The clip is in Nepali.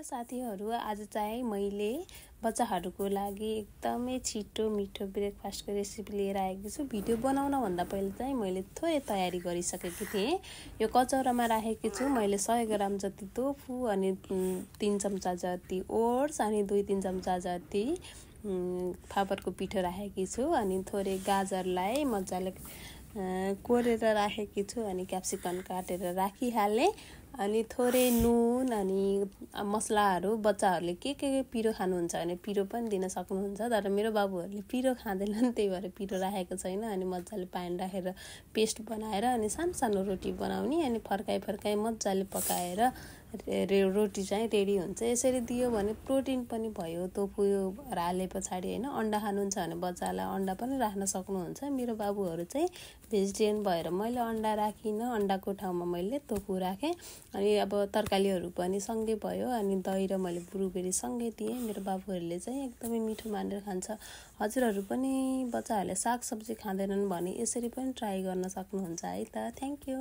हेलो साथीहरू, आज चाहिँ मैले बच्चाहरूको लागि एकदमै छिटो मिठो ब्रेकफास्टको रेसिपी लिएर आएको छु। भिडियो बनाउन भन्दा पहिले चाहिँ मैले थोरै तयारी गरिसकेकी थिएँ। यो कचौरामा राखेकी छु मैले 100 ग्राम जति टोफु अनि 3 चम्चा जति ओट्स अनि 2-3 चम्चा जति फापरको पिठो राखेकी छु अनि थोरै गाजरलाई मजाले कोरेर राखेकी छु अनि क्याप्सिकम काटेर राखिहालेँ अनि थोरै नुन अनि मसलाहरू बच्चाहरूले के पिरो खानुहुन्छ भने पिरो पनि दिन सक्नुहुन्छ। तर मेरो बाबुहरूले पिरो खाँदैनन्, त्यही भएर पिरो राखेको छैन। अनि मजाले पानी राखेर पेस्ट बनाएर अनि सानो सानो रोटी बनाउने अनि फर्काइ मजाले पकाएर रोटी चाहिँ रेडी हुन्छ। यसरी दियो भने प्रोटिन पनि भयो। टोफु हाले पछाडि हैन अन्डा खानुहुन्छ भने बच्चालाई अन्डा पनि राख्न सक्नुहुन्छ। मेरो बाबुहरू चाहिँ भेजिटेरियन भएर मैले अन्डा राखिनँ, अन्डाको ठाउँमा मैले टोफु राखेँ। अनि अब तरकारीहरू पनि सँगै भयो अनि दही र मैले ब्लुबेरी सँगै दिएँ। मेरो बाबुहरूले चाहिँ एकदमै मिठो मानेर खान्छ। हजुरहरू पनि बच्चाहरूले सागसब्जी खाँदैनन् भने यसरी पनि ट्राई गर्न सक्नुहुन्छ है त। Thank you.